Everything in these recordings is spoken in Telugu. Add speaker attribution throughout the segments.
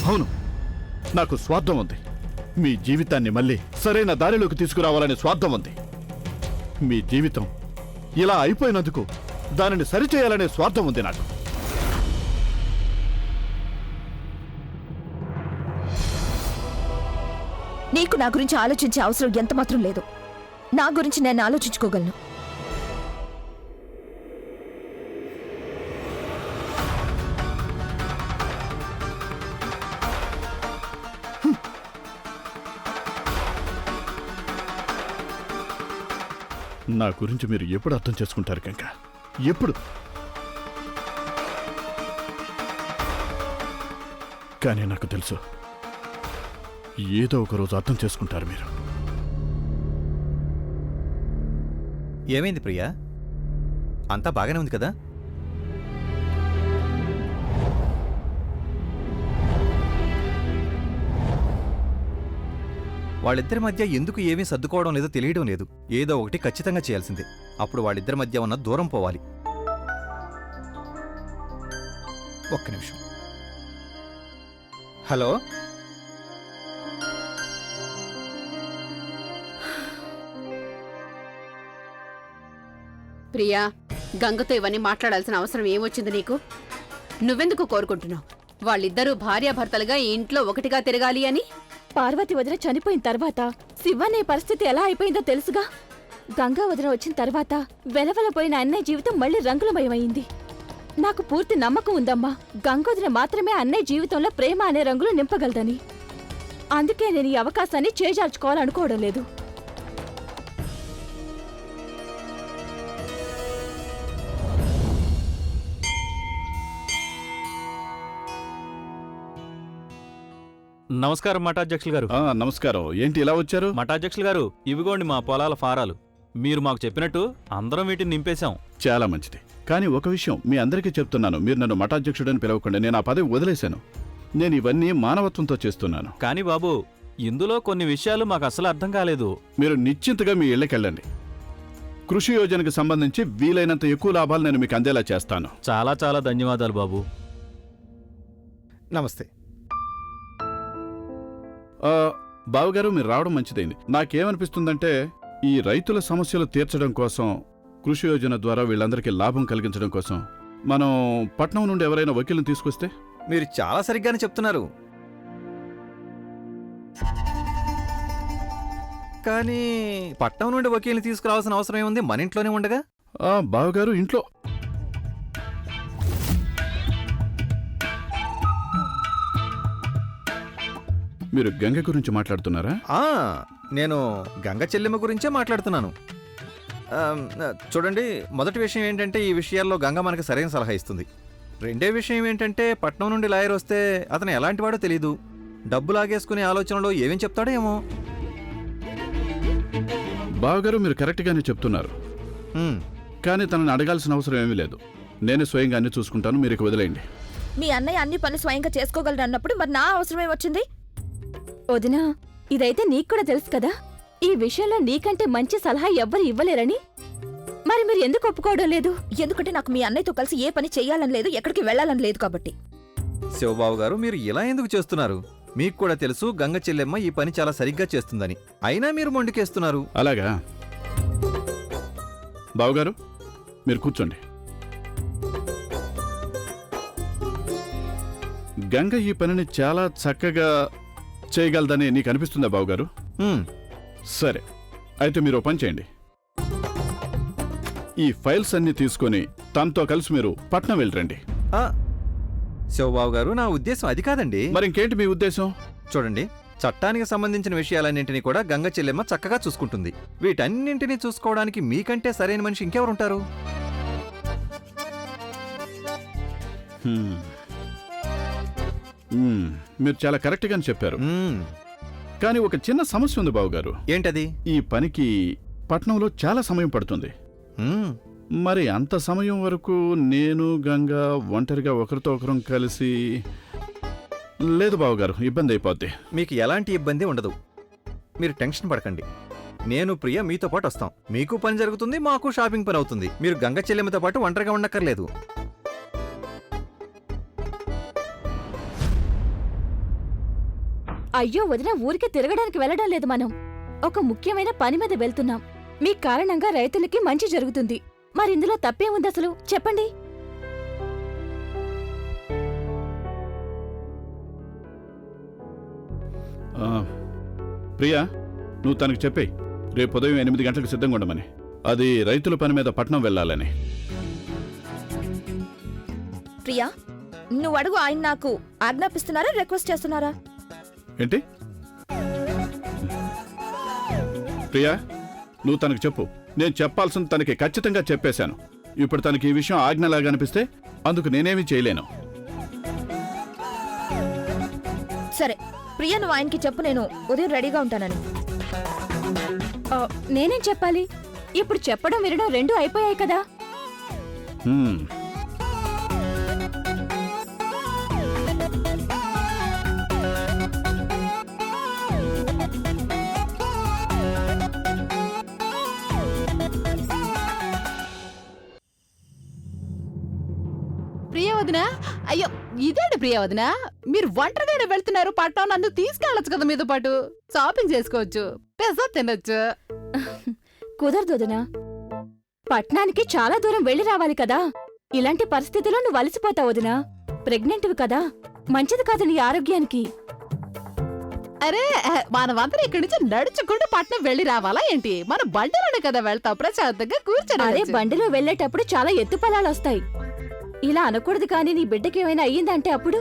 Speaker 1: అవును, నాకు స్వార్థం ఉంది. మీ జీవితాన్ని మళ్ళీ సరైన దారిలోకి తీసుకురావాలనే స్వార్థం ఉంది. మీ జీవితం ఇలా అయిపోయినందుకు దానిని సరిచేయాలనే స్వార్థం ఉంది నాకు.
Speaker 2: నీకు నా గురించి ఆలోచించే అవసరం ఎంత మాత్రం లేదు. నా గురించి నేను ఆలోచించుకోగలను.
Speaker 1: నా గురించి మీరు ఎప్పుడు అర్థం చేసుకుంటారు గంగ? ఎప్పుడు? కానీ నాకు తెలుసు, ఏదో ఒక రోజు అర్థం చేసుకుంటారు మీరు.
Speaker 3: ఏమైంది ప్రియా? అంతా బాగానే ఉంది కదా? వాళ్ళిద్దరి మధ్య ఎందుకు ఏమీ సర్దుకోవడం లేదో తెలియడం లేదు. ఏదో ఒకటి ఖచ్చితంగా చేయాల్సిందే. అప్పుడు వాళ్ళిద్దరి మధ్య ఉన్న దూరం పోవాలి. ఒక్క నిమిషం. హలో,
Speaker 4: ప్రియా, గంగతో ఇవన్నీ మాట్లాడాల్సిన అవసరం ఏమొచ్చింది నీకు? నువ్వెందుకు కోరుకుంటున్నావు వాళ్ళిద్దరూ భార్యాభర్తలుగా ఈ ఇంట్లో ఒకటిగా తిరగాలి అని?
Speaker 2: పార్వతి వదిన చనిపోయిన తర్వాత శివనే పరిస్థితి ఎలా అయిపోయిందో తెలుసుగా. గంగా వదిన వచ్చిన తర్వాత వెలవెలపోయిన అన్నయ్య జీవితం మళ్ళీ రంగులమయమైంది. నాకు పూర్తి నమ్మకం ఉందమ్మా, గంగోదిన మాత్రమే అన్నయ్య జీవితంలో ప్రేమ అనే రంగులు నింపగలదని. అందుకే నేను ఈ అవకాశాన్ని చేజార్చుకోవాలనుకోవడం లేదు.
Speaker 5: నమస్కారం మఠాధ్యక్షులు గారు.
Speaker 1: నమస్కారం. ఏంటి ఇలా వచ్చారు?
Speaker 5: మఠాధ్యక్షులు గారు, ఇవిగోండి మా పొలాల ఫారాలు. మీరు మాకు చెప్పినట్టు అందరం వీటిని నింపేశాం.
Speaker 1: చాలా మంచిది. కానీ ఒక విషయం మీ అందరికీ చెప్తున్నాను, మీరు నన్ను మఠాధ్యక్షుడని పిలవకుండా. నేను ఆ పదవి వదిలేశాను. నేను ఇవన్నీ మానవత్వంతో చేస్తున్నాను.
Speaker 5: కానీ బాబు, ఇందులో కొన్ని విషయాలు మాకు అసలు అర్థం కాలేదు.
Speaker 1: మీరు నిశ్చింతగా మీ ఇళ్ళకెళ్ళండి. కృషి యోజనకు సంబంధించి వీలైనంత ఎక్కువ లాభాలు నేను మీకు అందేలా చేస్తాను.
Speaker 5: చాలా చాలా ధన్యవాదాలు బాబు.
Speaker 3: నమస్తే.
Speaker 1: బావగారు, మీరు రావడం మంచిదైంది. నాకేమనిపిస్తుందంటే, ఈ రైతుల సమస్యలు తీర్చడం కోసం, కృషి యోజన ద్వారా వీళ్ళందరికీ లాభం కలిగించడం కోసం మనం పట్నం నుండి ఎవరైనా వకీల్ని తీసుకొస్తే.
Speaker 3: మీరు చాలా సరిగ్గానే చెప్తున్నారు. కానీ పట్నం నుండి వకీల్ని తీసుకురావాల్సిన అవసరం ఏముంది? మన ఇంట్లోనే ఉండగా.
Speaker 1: బావగారు, ఇంట్లో మీరు గంగ గురించి మాట్లాడుతున్నారా?
Speaker 3: నేను గంగ చెల్లెమ్మ గురించే మాట్లాడుతున్నాను. చూడండి, మొదటి విషయం ఏంటంటే, ఈ విషయాల్లో గంగ మనకు సరైన సలహా ఇస్తుంది. రెండే విషయం ఏంటంటే, పట్నం నుండి లాయర్ వస్తే అతను ఎలాంటి వాడో తెలీదు. డబ్బు లాగేసుకునే ఆలోచనలో ఏమేం చెప్తాడో ఏమో.
Speaker 1: బావగారు, మీరు కరెక్ట్గానే చెప్తున్నారు. కానీ తనని అడగాల్సిన అవసరం ఏమీ లేదు. నేనే స్వయంగా అన్ని చూసుకుంటాను. మీరు ఇక వదిలేయండి.
Speaker 2: మీ అన్నయ్య అన్ని పనులు స్వయంగా చేసుకోగలరు అన్నప్పుడు మరి నా అవసరమే వచ్చింది? వదినా, ఇదైతే నీకు కూడా తెలుసు కదా, ఈ విషయంలో నీకంటే మంచి సలహా ఎవ్వరు ఇవ్వలేరని. మరి మీరు ఎందుకు ఒప్పుకోవడం లేదు? ఎందుకంటే నాకు మీ అన్నయ్యతో కలిసి ఏ పని చెయ్యాలని లేదు, ఎక్కడికి వెళ్లాలని లేదు కాబట్టి.
Speaker 3: శివబాబు గారు, మీరు ఇలా ఎందుకు చేస్తున్నారు? మీకు కూడా తెలుసు గంగ చెల్లెమ్మ ఈ పని చాలా సరిగ్గా చేస్తుందని. అయినా మీరు మొండికేస్తున్నారు.
Speaker 1: అలాగా? బావగారు, మీరు కూర్చోండి. గంగ ఈ పనిని చాలా చక్కగా చేయగలదని నీకు అనిపిస్తుందా బావగారు? సరే, అయితే మీరు పని చేయండి. ఈ ఫైల్స్ అన్ని తీసుకొని తనతో కలిసి మీరు పట్నం వెళ్ళరండి.
Speaker 3: శివబాబు గారు, నా ఉద్దేశం అది కాదండి.
Speaker 1: మరి ఇంకేంటి మీ ఉద్దేశం?
Speaker 3: చూడండి, చట్టానికి సంబంధించిన విషయాలన్నింటినీ కూడా గంగ చెల్లెమ్మ చక్కగా చూసుకుంటుంది. వీటన్నింటినీ చూసుకోవడానికి మీకంటే సరైన మనిషి ఇంకెవరుంటారు?
Speaker 1: మీరు చాలా కరెక్ట్గానే చెప్పారు. కానీ ఒక చిన్న సమస్య ఉంది బావగారు.
Speaker 3: ఏంటది?
Speaker 1: ఈ పనికి పట్నంలో చాలా సమయం పడుతుంది. మరి అంత సమయం వరకు నేను గంగా ఒంటరిగా ఒకరితో ఒకరం కలిసి లేదు బావగారు, ఇబ్బంది అయిపోద్ది.
Speaker 3: మీకు ఎలాంటి ఇబ్బంది ఉండదు. మీరు టెన్షన్ పడకండి. నేను ప్రియ మీతో పాటు వస్తాం. మీకు పని జరుగుతుంది, మాకు షాపింగ్ పని అవుతుంది. మీరు గంగ చెల్లెమ్మతో పాటు ఒంటరిగా ఉండక్కర్లేదు.
Speaker 2: అయ్యో వదిన, ఊరికి తిరగడానికి వెళ్ళడం లేదు మనం. ఒక ముఖ్యమైన పని మీద వెళ్తున్నాం. మీ కారణంగా రైతులకి మంచి జరుగుతుంది. మరిందులో తప్పేముంది అసలు చెప్పండి.
Speaker 1: ప్రియా, నువ్వు తనకి చెప్పేయ్ రేపు ఉదయం 8 గంటలకు సిద్ధంగా ఉండమని. అది రైతుల పని మీద పట్నం వెళ్ళాలని.
Speaker 6: ప్రియా, నువ్వు అడుగు. ఆయన నాకు ఆజ్ఞాపిస్తున్నారా, రిక్వెస్ట్ చేస్తున్నారా?
Speaker 1: ఏంటి ప్రియా, నువ్వు తనకు చెప్పు. నేను చెప్పాల్సింది తనకి ఖచ్చితంగా చెప్పేశాను. ఇప్పుడు తనకి ఈ విషయం ఆజ్ఞలాగా అనిపిస్తే అందుకు నేనేమీ చేయలేను.
Speaker 6: సరే ప్రియా, నువ్వు ఆయనకి చెప్పు నేను ఉదయం రెడీగా ఉంటానని.
Speaker 2: నేనేం చెప్పాలి? ఇప్పుడు చెప్పడం వినడం రెండూ అయిపోయాయి కదా.
Speaker 1: హ్మ్.
Speaker 4: ప్రియవదినా, అయ్యో ఇదేంటి ప్రియవదినా, మీరు ఒంటరిగానే వెళ్తున్నారు పట్నం, నన్ను తీసుకెళ్ళొచ్చు కదా మీతో పాటు. షాపింగ్ చేసుకోవచ్చు, పిజ్జా తినొచ్చు.
Speaker 2: కుదరదు వదినా. పట్నానికి చాలా దూరం వెళ్ళి రావాలి కదా. ఇలాంటి పరిస్థితిలో నువ్వు అలసిపోతావు వదినా. ప్రెగ్నెంట్వి కదా, మంచిది కాదు నీ ఆరోగ్యానికి.
Speaker 4: అరే, మనమందరం ఇక్కడి నుంచి నడుచుకుంటూ పట్నం వెళ్ళి రావాలా ఏంటి? మన బండిలోనే కదా వెళ్తాం, ప్రశాంతంగా కూర్చొని.
Speaker 2: అరే, బండిలో వెళ్ళేటప్పుడు చాలా ఎత్తు పొలాలొస్తాయి. ఇలా అనకూడదు. కానీ నీ బిడ్డకి ఏమైనా అయ్యిందంటే అప్పుడు.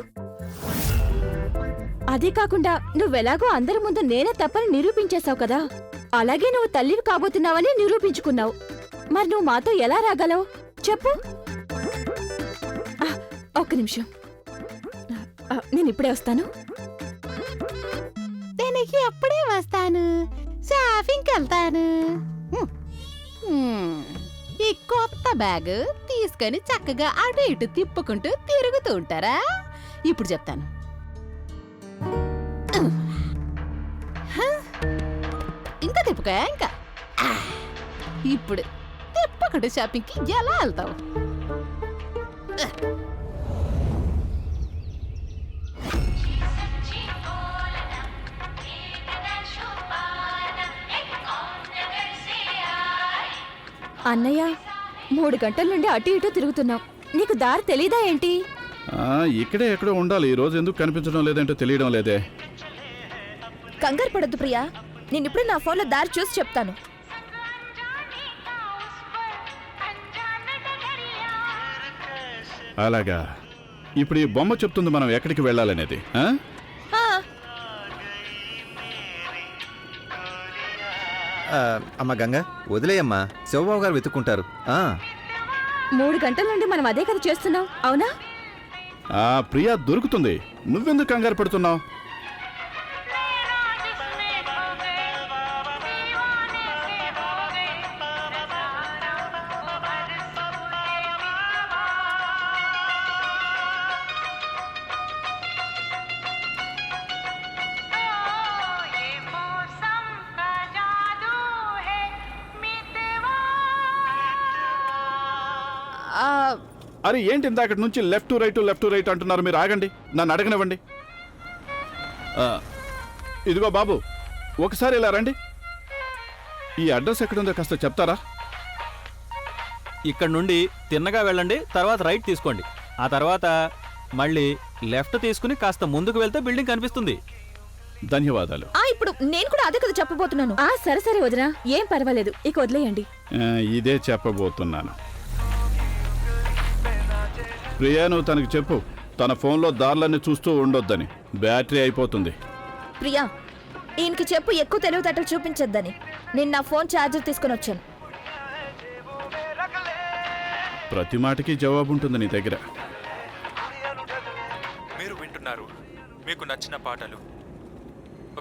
Speaker 2: అదే కాకుండా నువ్వెలాగో అందరి ముందు నేనే తప్పని నిరూపించేశావు కదా. అలాగే నువ్వు తల్లివి కాబోతున్నావని నిరూపించుకున్నావు. మరి నువ్వు మాతో ఎలా రాగలవు చెప్పు. ఒక్క నిమిషం, నేను ఇప్పుడే వస్తాను.
Speaker 4: దీనికి అప్పుడే వస్తాను, షాపింగ్కి వెళ్తాను. ఈ కొత్త బ్యాగ్ తీసుకొని చక్కగా అటు ఇటు తిప్పుకుంటూ తిరుగుతూ ఉంటారా? ఇప్పుడు చెప్తాను. ఇంకా తిప్పుగా ఇంకా. ఇప్పుడు తిప్పకుంటూ షాపింగ్కి ఎలా వెళ్తావు?
Speaker 2: అన్నయ్య, 3 గంటల నుండి అటు ఇటు తిరుగుతున్నాం. నీకు దారి తెలీదా ఏంటి?
Speaker 1: ఇక్కడే ఎక్కడో ఉండాలి. ఈ రోజు ఎందుకు కనిపించడం లేదంటే తెలియడం లేదే.
Speaker 6: కంగారు పడద్దు ప్రియా, నేను ఇప్పుడు నా ఫోన్లో దారి చూసి చెప్తాను.
Speaker 1: అలాగా. ఇప్పుడు ఈ బొమ్మ చెప్తుంది మనం ఎక్కడికి వెళ్ళాలనేది.
Speaker 3: అమ్మ గంగ, వదిలేయమ్మా, శివబాబు గారు వెతుక్కుంటారు.
Speaker 2: 3 గంటల నుండి మనం అదే కదా చేస్తున్నాం, అవునా?
Speaker 1: ప్రియా దొరుకుతుంది. నువ్వెందుకు కంగారు పడుతున్నావు? అరే ఏంటి ఇందాక నుంచి లెఫ్ట్ టు రైట్ అంటున్నారు? మీరు ఆగండి, నన్ను అడగనివ్వండి. ఇదిగో బాబు, ఒకసారి ఇలా రండి. ఈ అడ్రస్ ఎక్కడుందో కాస్త చెప్తారా?
Speaker 5: ఇక్కడ నుండి తిన్నగా వెళ్ళండి, తర్వాత రైట్ తీసుకోండి. ఆ తర్వాత మళ్ళీ లెఫ్ట్ తీసుకుని కాస్త ముందుకు వెళ్తే బిల్డింగ్ కనిపిస్తుంది.
Speaker 1: ధన్యవాదాలు.
Speaker 6: ఇప్పుడు నేను కూడా అదే కదా చెప్పబోతున్నాను.
Speaker 2: సరే సరే వదినా, ఏం పర్వాలేదు, ఇక వదిలేయండి.
Speaker 1: ఇదే చెప్పబోతున్నాను. ప్రియా, నువ్వు తనకి చెప్పు తన ఫోన్లో దారులన్నీ చూస్తూ ఉండొద్దని, బ్యాటరీ అయిపోతుంది.
Speaker 6: ప్రియా, ఈయనకి చెప్పు ఎక్కువ తెలివితేటలు చూపించొద్దని. నేను నా ఫోన్ ఛార్జర్ తీసుకుని వచ్చాను.
Speaker 1: ప్రతి మాటకి జవాబు ఉంటుంది నీ దగ్గర.
Speaker 7: మీరు వింటున్నారు మీకు నచ్చిన పాటలు.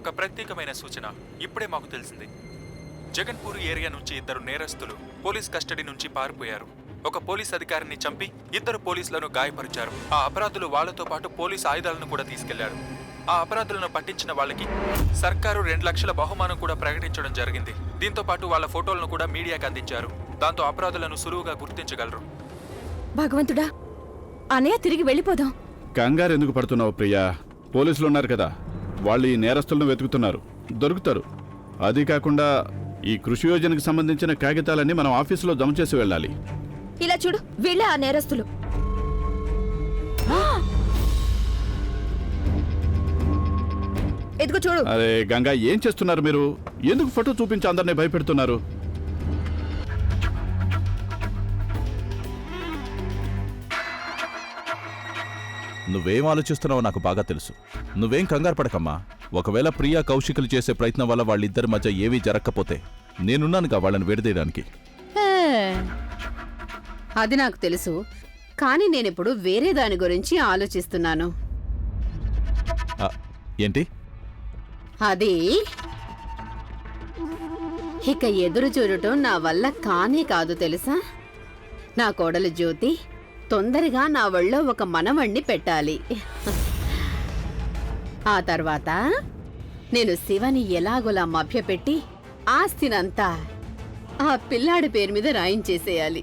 Speaker 7: ఒక ప్రత్యేకమైన సూచన ఇప్పుడే మాకు తెలిసింది. జగన్పూర్ ఏరియా నుంచి 2 నేరస్తులు పోలీస్ కస్టడీ నుంచి పారిపోయారు. ఒక పోలీస్ అధికారిని చంపి 2 పోలీసులను గాయపరిచారు. ఆ అపరాధులు వాళ్లతో పాటు పోలీస్ ఆయుధాలను కూడా తీసుకెళ్లారు. ఆ అపరాధులను పట్టించిన వాళ్ళకి సర్కారు 2 లక్షల బహుమానం కూడా ప్రకటించడం జరిగింది. దీంతో పాటు వాళ్ళ ఫోటోలను కూడా మీడియాకి అందించారు. దాంతో అపరాధులను సులువుగా గుర్తించగలరు.
Speaker 2: భగవంతుడా, అన్నయ్య తిరిగి వెళ్ళిపోదాం.
Speaker 1: కంగారు ఎందుకు పడుతున్నావు ప్రియా? పోలీసులు ఉన్నారు కదా, వాళ్ళు ఈ నేరస్తులను వెతుకుతున్నారు, దొరుకుతారు. అది కాకుండా ఈ కృషి యోజనకు సంబంధించిన కాగితాలన్నీ మనం ఆఫీసులో జమ చేసి వెళ్ళాలి.
Speaker 6: ఇలా చూడు, వీళ్ళే ఆ నేరస్తులు. ఎదుగు చూడు.
Speaker 1: అరే గంగా, ఏం చేస్తున్నారు మీరు? ఎందుకు ఫోటో చూపించి అందరినీ భయపెడుతున్నారు?
Speaker 8: నువ్వేం ఆలోచిస్తున్నావో నాకు బాగా తెలుసు. నువ్వేం కంగారు పడకమ్మా. ఒకవేళ ప్రియా కౌశికులు చేసే ప్రయత్నం వల్ల వాళ్ళిద్దరి మధ్య ఏవీ జరగకపోతే నేనున్నానుగా వాళ్ళని విడదీయడానికి.
Speaker 4: అది నాకు తెలుసు, కానీ నేనిప్పుడు వేరే దాని గురించి ఆలోచిస్తున్నాను.
Speaker 8: ఏంటి?
Speaker 4: అది ఇక ఎదురు చూడటం నా వల్ల కానే కాదు తెలుసా. నా కోడలు జ్యోతి తొందరగా నా ఒళ్ళో ఒక మనవణ్ణి పెట్టాలి. ఆ తర్వాత నేను శివని ఎలాగోలా మభ్యపెట్టి ఆస్తినంతా ఆ పిల్లాడి పేరు మీద రాయించేసేయాలి.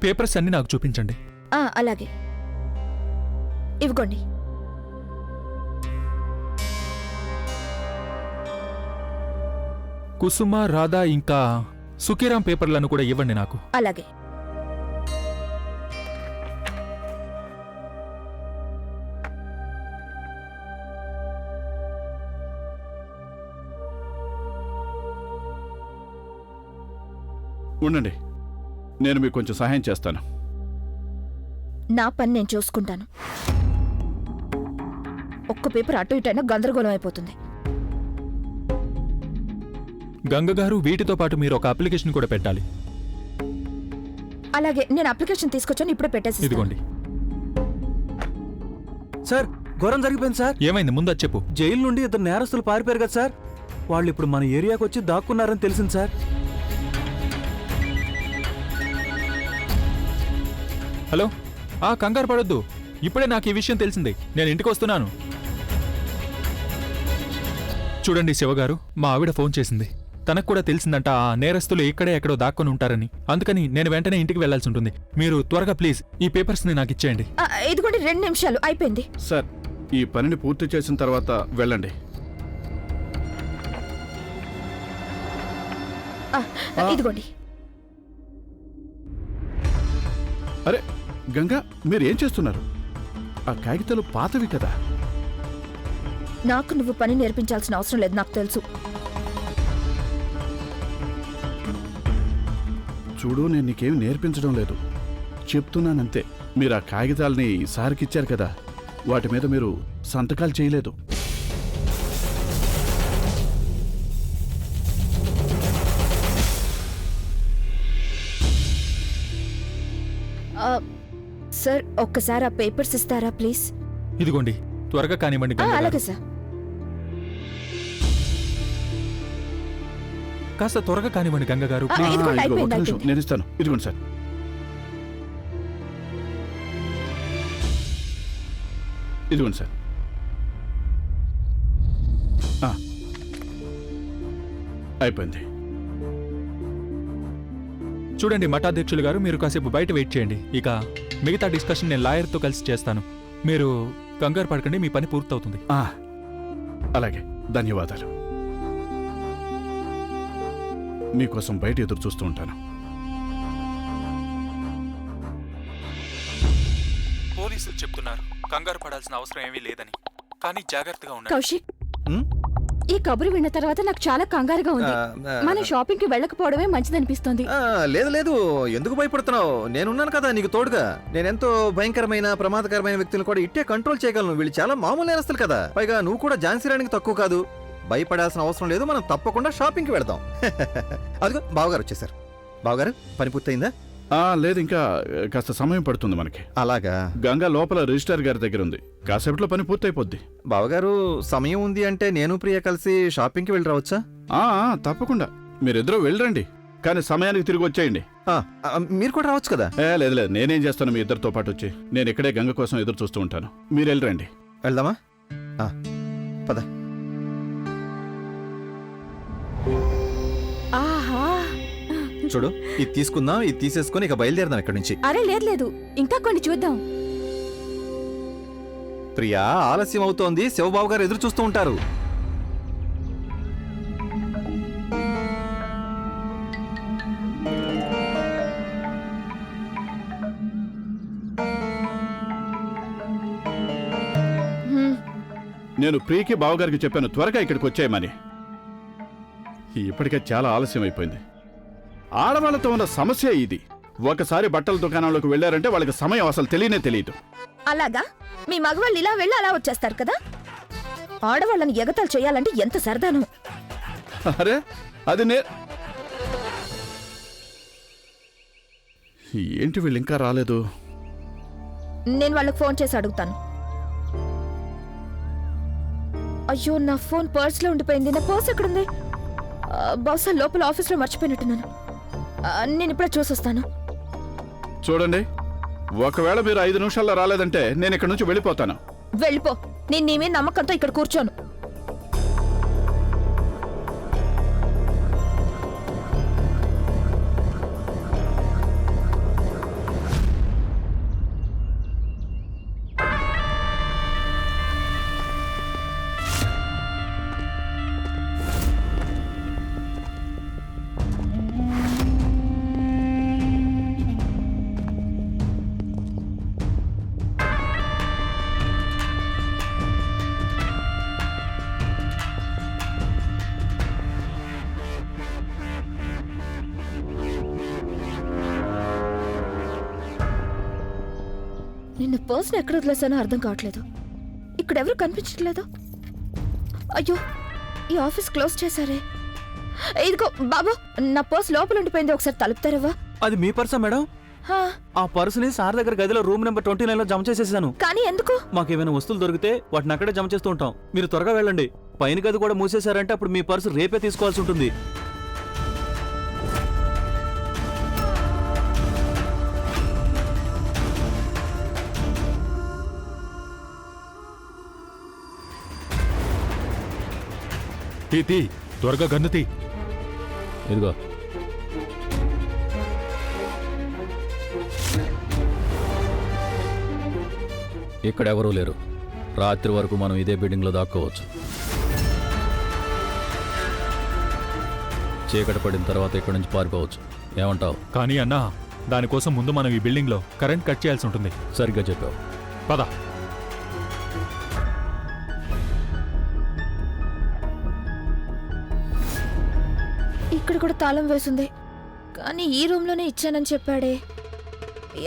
Speaker 9: పేపర్స్ అన్ని నాకు చూపించండి.
Speaker 6: అలాగే, ఇవ్వండి.
Speaker 9: కుసుమ, రాధా ఇంకా సుఖీరాం పేపర్లను కూడా ఇవ్వండి నాకు.
Speaker 6: అలాగే.
Speaker 1: ఉండండి, నేను మీకు కొంచెం సహాయం చేస్తాను.
Speaker 6: నా పని నేను చూసుకుంటాను. ఒక్క పేపర్ అటు ఇటు అయినా గందరగోళం అయిపోతుంది.
Speaker 9: గంగగారు, వీటితో పాటు మీరు ఒక అప్లికేషన్ కూడా పెట్టాలి.
Speaker 6: అలాగే, నేను అప్లికేషన్ తీసుకొచ్చాను, ఇప్పుడే పెట్టేసి.
Speaker 9: ఇదిగోండి.
Speaker 5: సార్, ఘోరం జరిగిపోయింది సార్.
Speaker 9: ఏమైంది? ముందు అది చెప్పు.
Speaker 5: జైలు నుండి ఇద్దరు నేరస్తులు పారిపోయారు కదా సార్. వాళ్ళు ఇప్పుడు మన ఏరియాకి వచ్చి దాక్కున్నారని తెలిసింది సార్.
Speaker 9: హలో, కంగారు పడొద్దు. ఇప్పుడే నాకు ఈ విషయం తెలిసింది. నేను ఇంటికి వస్తున్నాను. చూడండి శివగారు, మా ఆవిడ ఫోన్ చేసింది. తనకు కూడా తెలిసిందంట ఆ నేరస్తులు ఇక్కడే ఎక్కడో దాక్కుని ఉంటారని. అందుకని నేను వెంటనే ఇంటికి వెళ్లాల్సి ఉంటుంది. మీరు త్వరగా ప్లీజ్ ఈ పేపర్స్ని నాకు ఇచ్చేయండి.
Speaker 6: ఇదిగోండి, 2 నిమిషాలు అయిపోయింది.
Speaker 1: సార్, ఈ పనిని పూర్తి చేసిన తర్వాత వెళ్ళండి.
Speaker 6: ఇదిగోండి.
Speaker 1: అరే గంగా, మీరు ఏం చేస్తున్నారు? ఆ కాగితాలు పాతవి కదా.
Speaker 6: నాకు నువ్వు పని నేర్పించాల్సిన అవసరం లేదు, నాకు తెలుసు.
Speaker 1: చూడు, నేను నీకేమి నేర్పించడం లేదు, చెప్తున్నానంతే. మీరు ఆ కాగితాలని సార్కి ఇచ్చారు కదా, వాటి మీద మీరు సంతకాలు చేయలేదు.
Speaker 6: సార్, ఒక్కసారి ఆ పేపర్స్ ఇస్తారా ప్లీజ్?
Speaker 9: ఇదిగోండి, త్వరగా కానివ్వండి గంగగారు.
Speaker 6: అలాగే సార్.
Speaker 9: కాస్త త్వరగా కానివ్వండి గంగగారు.
Speaker 6: ఇదిగోండి,
Speaker 1: ఇదిగో, ఒక్క
Speaker 6: అయిపోయింది,
Speaker 1: నిమిషం,
Speaker 6: అయిపోయింది.
Speaker 1: నేను ఇస్తాను. ఇదిగోండి సార్. ఇదిగోండి సార్. అయిపోయింది.
Speaker 9: చూడండి మఠాధ్యక్షులు గారు, మీరు కాసేపు బయట వెయిట్ చేయండి. ఇక మిగతా డిస్కషన్ నేను లాయర్తో కలిసి చేస్తాను. మీరు కంగారు పడకండి, మీ పని పూర్తవుతుంది.
Speaker 1: అలాగే, ధన్యవాదాలు. మీకోసం బయట ఎదురు చూస్తూ ఉంటాను.
Speaker 7: పోలీసులు చెప్తున్నారు కంగారు పడాల్సిన అవసరం ఏమీ లేదని, కానీ జాగ్రత్తగా ఉండండి.
Speaker 2: కౌశిక్, ఈ కబురు విన్న తర్వాత నాకు చాలా కంగారుగా ఉంది. మన షాపింగ్ కి వెళ్ళకపోవడమే మంచిదనిపిస్తోంది.
Speaker 3: లేదు లేదు, ఎందుకు భయపడుతున్నావు? నేనున్నాను కదా నీకు తోడుగా. నేనెంతో భయంకరమైన ప్రమాదకరమైన వ్యక్తులను కూడా ఇట్టే కంట్రోల్ చేయగలను. వీళ్ళు చాలా మామూలు నేరస్తులు కదా. పైగా నువ్వు కూడా ఝాన్సీ రాణికి తక్కువ కాదు. భయపడాల్సిన అవసరం లేదు. మనం తప్పకుండా షాపింగ్కి వెళదాం. అదిగో బావగారు వచ్చేసారు. బావగారు, పని పూర్తయిందా?
Speaker 1: లేదు, ఇంకా కాస్త సమయం పడుతుంది మనకి.
Speaker 3: అలాగా?
Speaker 1: గంగా లోపల రిజిస్టర్ గారి దగ్గర ఉంది. కాసేపట్లో పని పూర్తయిపోద్ది.
Speaker 3: బావగారు, సమయం ఉంది అంటే నేను ప్రియ కలిసి షాపింగ్కి వెళ్ళి రావచ్చా?
Speaker 1: తప్పకుండా. మీరిద్దరూ వెళ్ళరండి, కానీ సమయానికి తిరిగి వచ్చేయండి.
Speaker 3: మీరు కూడా రావచ్చు కదా.
Speaker 1: లేదు లేదు, నేనేం చేస్తాను మీ ఇద్దరితో పాటు వచ్చి. నేను ఇక్కడే గంగ కోసం ఎదురు చూస్తూ ఉంటాను. మీరు వెళ్ళరండి.
Speaker 3: వెళ్దామా? పద. చూడు, ఇది తీసుకుందాం, ఇది తీసేసుకొని ఇక బయలుదేరదాం ఇక్కడి నుంచి.
Speaker 2: అరే లేదు లేదు, ఇంకా కొన్ని చూద్దాం.
Speaker 3: ప్రియా, ఆలస్యం అవుతోంది, శివబాబు గారు ఎదురు చూస్తూ ఉంటారు.
Speaker 1: నేను ప్రియకి బావగారికి చెప్పాను త్వరగా ఇక్కడికి వచ్చేయమని. ఇప్పటికే చాలా ఆలస్యం అయిపోయింది. ఆడవాళ్లతో ఉన్న సమస్య ఇది. ఒకసారి బట్టల దుకాణంలోకి వెళ్ళారంటే వాళ్ళకి సమయం అసలు తెలియనే తెలియదు.
Speaker 6: అలాగా మీ మగవాళ్ళు ఇలా వెళ్ళి అలా వచ్చేస్తారు కదా. ఆడవాళ్ళని ఎగతాలు చేయాలంటే ఎంత సరదాను.
Speaker 1: అరే అది ఏంటి వీళ్ళు ఇంకా రాలేదు?
Speaker 6: నేను వాళ్ళకి ఫోన్ చేసి అడుగుతాను. అయ్యో, నా ఫోన్ పర్స్లో ఉండిపోయింది. నా పర్స్ ఎక్కడుంది? బహుశా లోపల ఆఫీస్లో మర్చిపోయినట్టున్నాను. నేను ఇప్పుడే చూసొస్తాను.
Speaker 1: చూడండి, ఒకవేళ మీరు 5 నిమిషాల్లో రాలేదంటే నేను ఇక్కడ నుంచి వెళ్ళిపోతాను.
Speaker 6: వెళ్ళిపో. నేను నీ మీద నమ్మకంతో ఇక్కడ కూర్చోను. నిన్న పర్సన్ ఎక్కడ వదిలేసానో అర్థం కావట్లేదు. ఇక్కడెవరు కనిపించట్లేదు. అయ్యో, ఈ ఆఫీస్ క్లోజ్ చేశారే. ఇదిగో బాబు, నా పర్స్ లోపల ఉండిపోయింది. ఒకసారి తలుపుతారవా?
Speaker 5: అది మీ పర్సా మేడం? ఆ పర్సుని సార్ దగ్గర గదిలో రూమ్ నెంబర్ 29లో జమ చేసేసాను.
Speaker 6: కానీ ఎందుకు?
Speaker 5: మాకేమైనా వస్తువులు దొరికితే వాటిని అక్కడే జమ చేస్తూ ఉంటాం. మీరు త్వరగా వెళ్ళండి. పైన గది కూడా మూసేశారంటే అప్పుడు మీ పర్సు రేపే తీసుకోవాల్సి ఉంటుంది.
Speaker 9: తీ త్వరగా గన్ను తీ.
Speaker 5: ఇదిగో, ఇక్కడెవరూ లేరు. రాత్రి వరకు మనం ఇదే బిల్డింగ్లో దాక్కోవచ్చు. చీకటి పడిన తర్వాత ఇక్కడి నుంచి పారిపోవచ్చు. ఏమంటావు?
Speaker 9: కానీ అన్నా, దానికోసం ముందు మనం ఈ బిల్డింగ్లో కరెంట్ కట్ చేయాల్సి ఉంటుంది.
Speaker 5: సరిగ్గా చెప్పావు.
Speaker 9: పద.
Speaker 6: ఇక్కడ కూడా తాళం వేసింది. కానీ ఈ రూమ్లోనే ఇచ్చానని చెప్పాడే.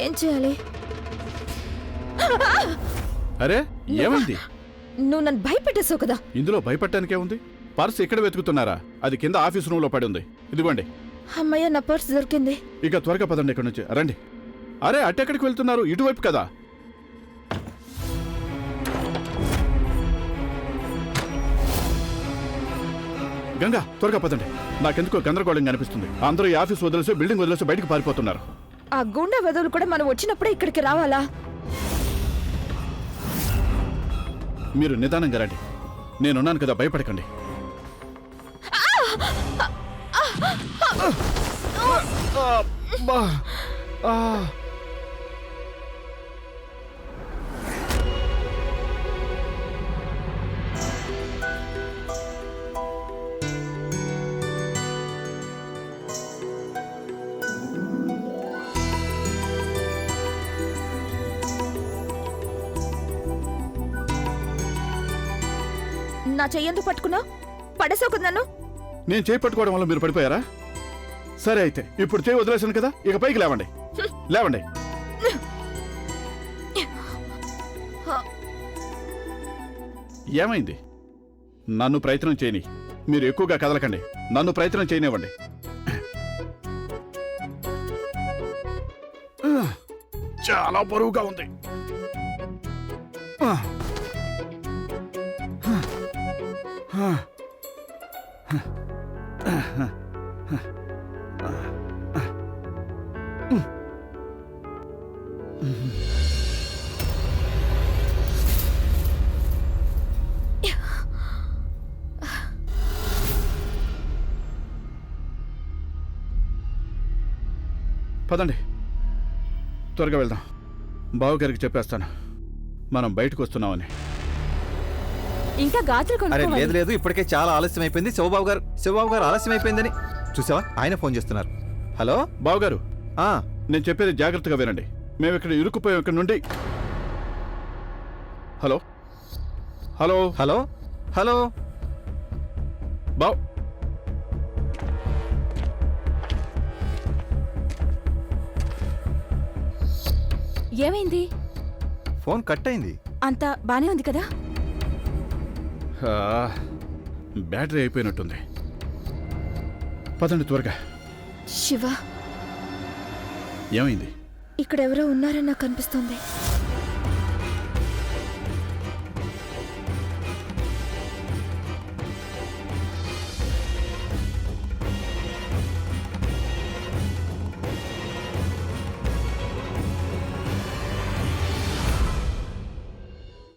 Speaker 6: ఏం చేయాలి?
Speaker 1: అరే ఏమైంది?
Speaker 6: నువ్వు నన్ను భయపెట్టేసావు కదా.
Speaker 1: ఇందులో భయపడటానికే ఉంది. పర్స్ ఎక్కడ వెతుకుతున్నారా? అది కింద ఆఫీస్ రూమ్ లో పడి ఉంది. ఇదిగోండి.
Speaker 6: అమ్మయ్య, నా పర్స్ దొరికింది.
Speaker 1: ఇక త్వరగా పదండి ఇక్కడి నుంచి. రండి. అరే అట్టెక్కడికి వెళ్తున్నారు? ఇటువైపు కదా. గంగా, త్వరగా పదండి. నాకెందుకో గందరగోళంగా అనిపిస్తుంది. అందరూ ఈ ఆఫీస్ వదిలేసి బిల్డింగ్ వదిలేసి బయటకు పారిపోతున్నారు.
Speaker 6: ఆ గుండె వెదవులు కూడా మనం వచ్చినప్పుడే ఇక్కడికి రావాలా?
Speaker 1: మీరు నిదానంగా రండి. నేనున్నాను కదా, భయపడకండి.
Speaker 6: నా చెయ్యందుకు పట్టుకున్నావు? పడేసావు కదా నన్ను.
Speaker 1: నేను చేయి పట్టుకోవడం వల్ల మీరు పడిపోయారా? సరే అయితే ఇప్పుడు చేయి వదిలేసాను కదా, ఇక పైకి లేవండి. లేవండి. ఏమైంది? నన్ను ప్రయత్నం చేయని. మీరు ఎక్కువగా కదలకండి. నన్ను ప్రయత్నం చేయనివ్వండి. చాలా బరువుగా ఉంది. పదండి త్వరగా వెళ్దాం బావగారికి చెప్పేస్తాను మనం బయటకు వస్తున్నామని.
Speaker 2: ఇంకా గాజులు
Speaker 3: అరే లేదు
Speaker 2: కొనుక్కోవాలి.
Speaker 3: లేదు ఇప్పటికే చాలా ఆలస్యం అయిపోయింది. శివబాబు గారు ఆలస్యం అయిపోయిందని చూసావా, ఆయన ఫోన్ చేస్తున్నారు. హలో
Speaker 1: బావగారు
Speaker 3: ఆ,
Speaker 1: నేను చెప్పేది జాగ్రత్తగా వినండి. మేము ఇక్కడ ఇరుక్కుపోయాం ఇక్కడ నుండి. హలో హలో
Speaker 3: హలో హలో
Speaker 1: బావ్
Speaker 2: ఏమైంది?
Speaker 3: ఫోన్ కట్ అయింది.
Speaker 2: అంతా బానే ఉంది కదా?
Speaker 1: ఆ, బ్యాటరీ అయిపోయినట్టుంది. పదండి త్వరగా.
Speaker 6: శివ,
Speaker 1: ఏమైంది?
Speaker 6: ఇక్కడ ఎవరో ఉన్నారని నాకు అనిపిస్తుంది.